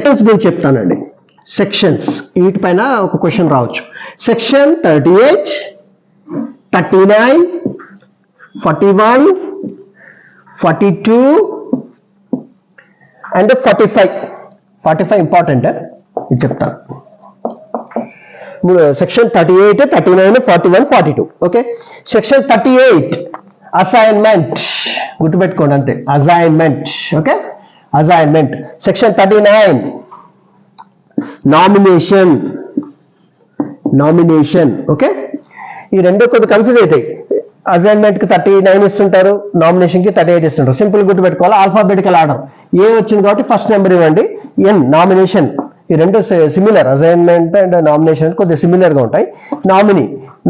గురించి చెప్తానండి. సెక్షన్స్ వీటిపైన ఒక క్వశ్చన్ రావచ్చు. సెక్షన్ 38, 39, 41, 42 అండ్ 45 ఇంపార్టెంట్, ఇది చెప్తాను. సెక్షన్ 38, 39, 41, 42. ఓకే, సెక్షన్ 38 అసైన్మెంట్, గుర్తుపెట్టుకోండి అంతే, assignment. Okay, assignment. Section 39 nomination. Okay, ఈ రెండు కొద్దిగా కన్ఫ్యూజ్ అవుతాయి. అసైన్మెంట్ కి 39 ఇస్తుంటారు, నామినేషన్ కి 38 ఇస్తుంటారు. సింపుల్ గుర్తుపెట్టుకోవాలి, ఆల్ఫాబెటికల్ ఆర్డర్. ఏ వచ్చింది కాబట్టి ఫస్ట్ నెంబర్ ఇవ్వండి. ఎన్ నామినేషన్, ఈ రెండు సిమిలర్, అసైన్మెంట్ అండ్ నామినేషన్ కొద్దిగా సిమిలర్ గా ఉంటాయి.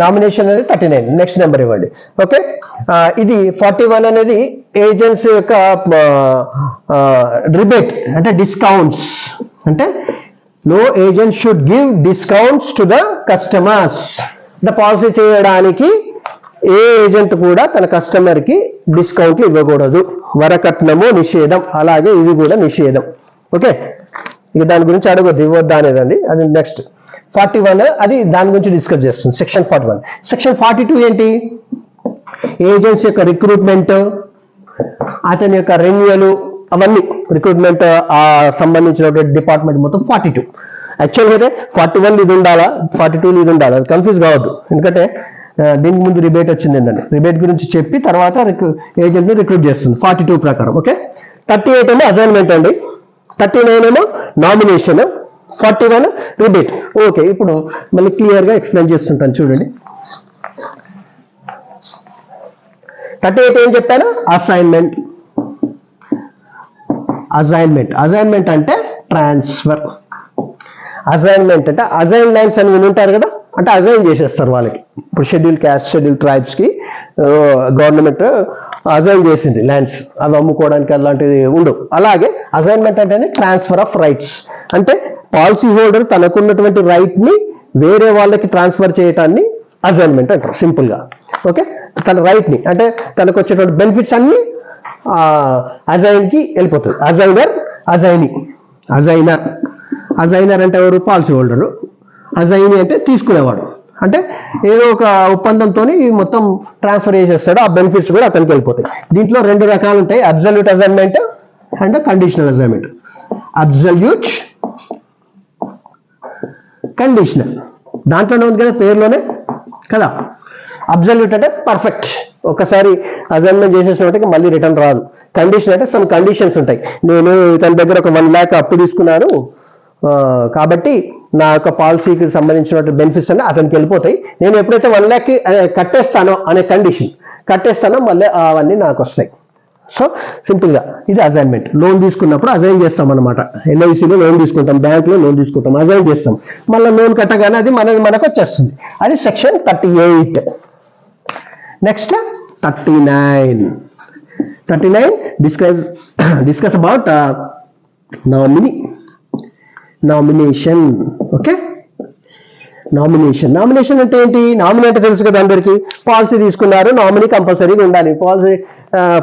నామినేషన్ అనేది 39, నెక్స్ట్ నెంబర్ ఇవ్వండి. ఓకే, ఇది 41 అనేది ఏజెంట్స్ యొక్క రిబేట్ అంటే డిస్కౌంట్స్. అంటే no agent should give discounts to the customers. అంటే పాలసీ చేయడానికి ఏ ఏజెంట్ కూడా తన కస్టమర్ కి డిస్కౌంట్లు ఇవ్వకూడదు. వరకట్నము నిషేధం, అలాగే ఇది కూడా నిషేధం. ఓకే, ఇక దాని గురించి అడగొద్దు, ఇవ్వద్దా అనేదండి. అది నెక్స్ట్ 41 అది దాని గురించి డిస్కస్ చేస్తుంది. సెక్షన్ 41. సెక్షన్ 42 ఏంటి? ఏజెంట్స్ యొక్క రిక్రూట్మెంట్, అతని యొక్క రెన్యువల్, అవన్నీ రిక్రూట్మెంట్ సంబంధించినటువంటి డిపార్ట్మెంట్ మొత్తం 42. యాక్చువల్గా అయితే 41 ఇది ఉండాలా, 42 ఇది ఉండాలా, అది కన్ఫ్యూజ్ కావద్దు. ఎందుకంటే దీనికి ముందు రిబేట్ వచ్చింది ఏంటండి, రిబేట్ గురించి చెప్పి తర్వాత ఏజెంట్ ని రిక్రూట్ చేస్తుంది 42 ప్రకారం. ఓకే, 38 ఏమో అసైన్మెంట్ అండి, 39 ఏమో నామినేషన్, 41 రిబేట్. ఓకే, ఇప్పుడు మళ్ళీ క్లియర్ గా ఎక్స్ప్లెయిన్ చేస్తుంటాను చూడండి. 38 ఏం చెప్పాను? అసైన్మెంట్ అంటే ట్రాన్స్ఫర్. అసైన్మెంట్ అంటే అసైన్ ల్యాండ్స్ అని వినుంటారు కదా, అంటే అసైన్ చేసేస్తారు వాళ్ళకి. ఇప్పుడు షెడ్యూల్ క్యాస్ట్, షెడ్యూల్ ట్రైబ్స్ కి గవర్నమెంట్ అసైన్ చేసింది ల్యాండ్స్, అవి అమ్ముకోవడానికి అలాంటివి ఉండవు. అలాగే అసైన్మెంట్ అంటేనే ట్రాన్స్ఫర్ ఆఫ్ రైట్స్. అంటే పాలసీ హోల్డర్ తనకున్నటువంటి రైట్ ని వేరే వాళ్ళకి ట్రాన్స్ఫర్ చేయటాన్ని అసైన్మెంట్ అంటారు సింపుల్ గా. ఓకే, తన రైట్ ని అంటే తనకు వచ్చేటువంటి బెనిఫిట్స్ అన్ని అజైన్ కి వెళ్ళిపోతుంది. అజైనర్ అంటే ఎవరు? Policy holder. అజైని అంటే తీసుకునేవాడు, అంటే ఏదో ఒక ఒప్పందంతో మొత్తం ట్రాన్స్ఫర్ చేసేస్తాడు, ఆ బెనిఫిట్స్ కూడా అతనికి వెళ్ళిపోతాయి. దీంట్లో రెండు రకాలు ఉంటాయి, absolute assignment and conditional assignment. Absolute, conditional, దాంట్లోనే ఉంది కదా, పేరులోనే కదా. అబ్సల్యూట్ అంటే పర్ఫెక్ట్, ఒకసారి అసైన్మెంట్ చేసేసినప్పటికీ మళ్ళీ రిటర్న్ రాదు. కండిషన్ అంటే సమ్ కండిషన్స్ ఉంటాయి. నేను తన దగ్గర ఒక 1 lakh అప్పు తీసుకున్నాను కాబట్టి నా యొక్క పాలసీకి సంబంధించిన బెనిఫిట్స్ అన్నీ అతనికి వెళ్ళిపోతాయి. నేను ఎప్పుడైతే 1 lakh కట్టేస్తానో అనే కండిషన్ కట్టేస్తానో మళ్ళీ అవన్నీ నాకు వస్తాయి. సో సింపుల్ గా ఇది అసైన్మెంట్. లోన్ తీసుకున్నప్పుడు అసైన్ చేస్తాం అనమాట. ఎల్ఐసిలో లోన్ తీసుకుంటాం, బ్యాంకులో లోన్ తీసుకుంటాం, అసైన్ చేస్తాం. మళ్ళీ లోన్ కట్టగానే అది మనకు వచ్చేస్తుంది. అది section 38. Next 39 discuss about nomination. Okay, nomination అంటే ఏంటి? నామినీ అంటే తెలుసు కదా అందరికి. పాలసీ తీసుకున్నారు, నామినీ కంపల్సరీగా ఉండాలి.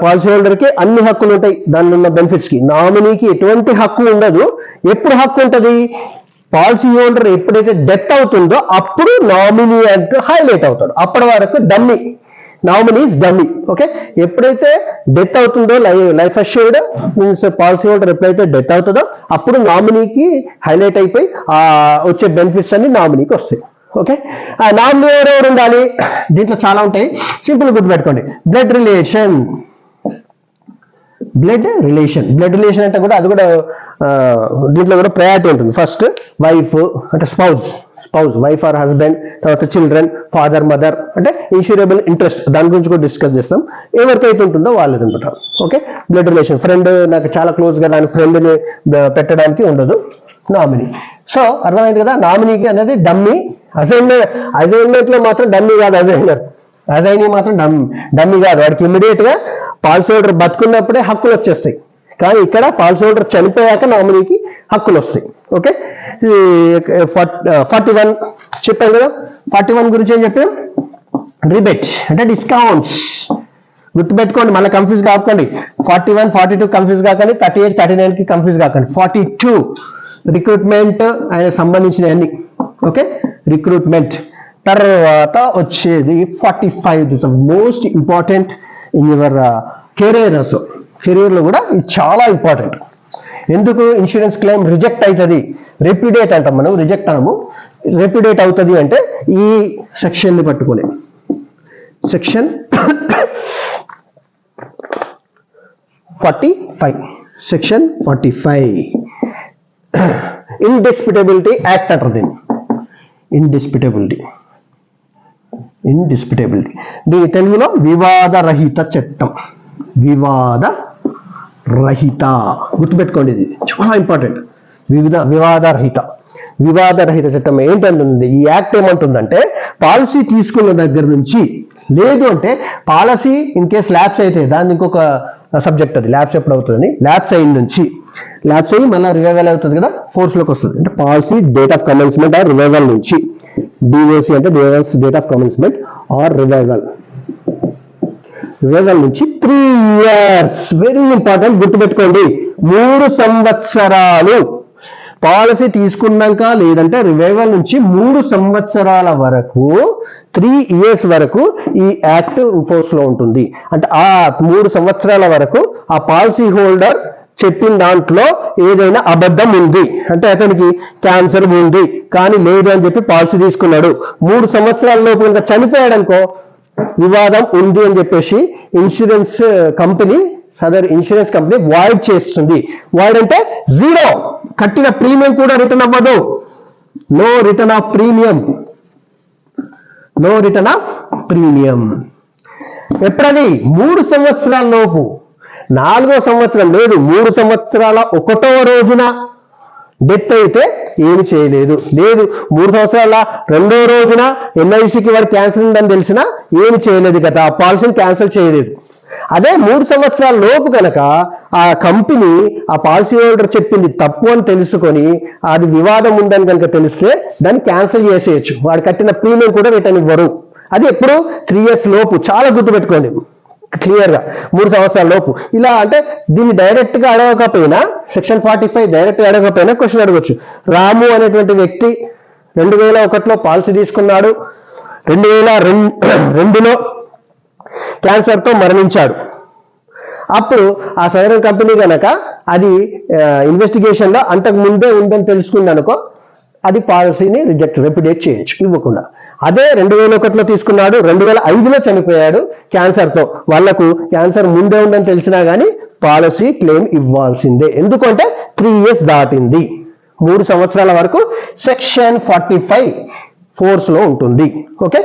పాలసీ హోల్డర్ కి అన్ని హక్కులు ఉంటాయి దానిలో ఉన్న బెనిఫిట్స్ కి. నామినీకి ఎటువంటి హక్కు ఉండదు. ఎప్పుడు హక్కు ఉంటుంది? పాలసీ హోల్డర్ ఎప్పుడైతే డెత్ అవుతుందో అప్పుడు నామినీ అంటూ హైలైట్ అవుతాడు. అప్పటి వరకు డమ్మీ, నామినీస్ డమ్మీ. ఓకే, ఎప్పుడైతే డెత్ అవుతుందో life assured means policy holder ఎప్పుడైతే డెత్ అవుతుందో అప్పుడు నామినీకి హైలైట్ అయిపోయి వచ్చే బెనిఫిట్స్ అన్ని నామినీకి వస్తాయి. ఓకే, ఆ నామినీ ఎవరెవరు ఉండాలి? దీంట్లో చాలా ఉంటాయి, సింపుల్ గుర్తుపెట్టుకోండి. బ్లడ్ రిలేషన్ అంటే కూడా అది కూడా దీంట్లో కూడా ప్రయారిటీ ఉంటుంది. ఫస్ట్ వైఫ్ అంటే స్పౌజ్, వైఫ్ ఆర్ హస్బెండ్, తర్వాత చిల్డ్రన్, ఫాదర్, మదర్ అంటే ఇన్సూరబుల్ ఇంట్రెస్ట్, దాని గురించి కూడా డిస్కస్ చేస్తాం. ఎవరికైతే ఉంటుందో వాళ్ళది ఉంటారు. ఓకే, బ్లడ్ రిలేషన్, ఫ్రెండ్ నాకు చాలా క్లోజ్ గా దాని ఫ్రెండ్ని పెట్టడానికి ఉండదు నామినీ. సో అర్థమైంది కదా, నామినీకి అనేది డమ్మీ. అసైన్మెంట్ లో మాత్రం డమ్మీ కాదు, అజైనీ మాత్రం డమ్మీ కాదు. వాడికి ఇమ్మీడియట్ గా పాలసీ హోల్డర్ బతుకున్నప్పుడే హక్కులు వచ్చేస్తాయి. కానీ ఇక్కడ పాలసీ హోల్డర్ చనిపోయాక నామినీకి హక్కులు వస్తాయి. ఓకే, 41 చెప్పాను కదా. 41 గురించి ఏం చెప్పాం? రిబేట్ అంటే డిస్కౌంట్స్. గుర్తుపెట్టుకోండి, మళ్ళీ కన్ఫ్యూజ్ కాకండి. 41, 42 కన్ఫ్యూజ్ కాకండి, 38, 39 కి కన్ఫ్యూజ్ కాకండి. 42 రిక్రూట్మెంట్ ఆయన సంబంధించిన అన్ని. Okay, recruitment. తర్వాత వచ్చేది 45 most important in your career. Also కెరీర్లో కూడా ఇది చాలా ఇంపార్టెంట్. ఎందుకు ఇన్సూరెన్స్ క్లెయిమ్ రిజెక్ట్ అవుతుంది, రెప్యుడేట్ అంటాం మనం, రిజెక్ట్ అనము, రెప్యుడేట్ అవుతుంది అంటే ఈ సెక్షన్ని పట్టుకునే సెక్షన్ 45. సెక్షన్ 45 ఇండిస్ప్యూటబిలిటీ యాక్ట్ అంటారు దీన్ని. ఇండిస్ప్యూటబిలిటీ దీని తెలుగులో వివాదరహిత చట్టం. వివాదరహిత గుర్తుపెట్టుకోండి, ఇది చాలా ఇంపార్టెంట్. వివాదరహిత చట్టం ఏంటంటుంది, ఈ యాక్ట్ ఏమంటుందంటే పాలసీ తీసుకున్న దగ్గర నుంచి, లేదు అంటే పాలసీ ఇన్ కేస్ ల్యాప్స్ అయితే దాన్ని ఇంకొక సబ్జెక్ట్, అది ల్యాప్స్ ఎప్పుడు అవుతుందని, ల్యాప్స్ అయిన నుంచి, ల్యాప్స్ అయ్యి మళ్ళీ రివైవల్ అవుతుంది కదా, ఫోర్స్లోకి వస్తుంది. అంటే policy date of commencement or revival నుంచి, డిఓసి అంటే date of commencement or revival నుంచి 3 years. వెరీ ఇంపార్టెంట్, గుర్తుపెట్టుకోండి. 3 సంవత్సరాలు పాలసీ తీసుకున్నాక, లేదంటే రివైవల్ నుంచి 3 సంవత్సరాల వరకు, 3 years వరకు ఈ యాక్ట్ ఫోర్స్ లో ఉంటుంది. అంటే ఆ 3 సంవత్సరాల వరకు ఆ పాలసీ హోల్డర్ చెప్పిన దాంట్లో ఏదైనా అబద్ధం ఉంది అంటే, అతనికి క్యాన్సర్ ఉంది కానీ లేదు అని చెప్పి పాలసీ తీసుకున్నాడు, 3 సంవత్సరాల లోపు ఇంకా చనిపోయాడు అనుకో, వివాదం ఉంది అని చెప్పేసి ఇన్సూరెన్స్ కంపెనీ వాయిడ్ చేస్తుంది. వాయిడ్ అంటే 0, కట్టిన ప్రీమియం కూడా రిటర్న్ అవ్వదు. No return of premium. ఎప్పుడది 3 సంవత్సరాల లోపు. 4వ సంవత్సరం లేదు, 3 సంవత్సరాల 1వ రోజున డెత్ అయితే ఏమి చేయలేదు. 3 సంవత్సరాల 2వ రోజున ఎల్ఐసికి వాడు క్యాన్సర్ ఉందని తెలిసినా ఏమి చేయలేదు కదా, ఆ పాలసీని క్యాన్సిల్ చేయలేదు. అదే 3 సంవత్సరాల లోపు కనుక ఆ కంపెనీ ఆ పాలసీ హోల్డర్ చెప్పింది తప్పు అని తెలుసుకొని, అది వివాదం ఉందని కనుక తెలిస్తే దాన్ని క్యాన్సిల్ చేసేయచ్చు. వాడు కట్టిన ప్రీమియం కూడా రిటర్న్ ఇవ్వరు. అది ఎప్పుడు 3 years లోపు. చాలా గుర్తుపెట్టుకోండి క్లియర్గా, 3 సంవత్సరాల లోపు. ఇలా అంటే దీన్ని డైరెక్ట్ గా అడగకపోయినా, సెక్షన్ 45 డైరెక్ట్ గా అడగకపోయినా క్వశ్చన్ అడగచ్చు. రాము అనేటువంటి వ్యక్తి 2001లో పాలసీ తీసుకున్నాడు, 2002లో క్యాన్సర్తో మరణించాడు. అప్పుడు ఆ సైరన్ కంపెనీ కనుక అది ఇన్వెస్టిగేషన్లో అంతకు ముందే ఉందని తెలుసుకుంది అనుకో, అది పాలసీని రెప్యుడేట్ చేయొచ్చు ఇవ్వకుండా. అదే 2001లో తీసుకున్నాడు, 2005లో చనిపోయాడు క్యాన్సర్తో, వాళ్లకు క్యాన్సర్ ముందే ఉందని తెలిసినా కానీ పాలసీ క్లెయిమ్ ఇవ్వాల్సిందే. ఎందుకంటే 3 years దాటింది. 3 సంవత్సరాల వరకు సెక్షన్ 45 ఫోర్స్ లో ఉంటుంది. ఓకే.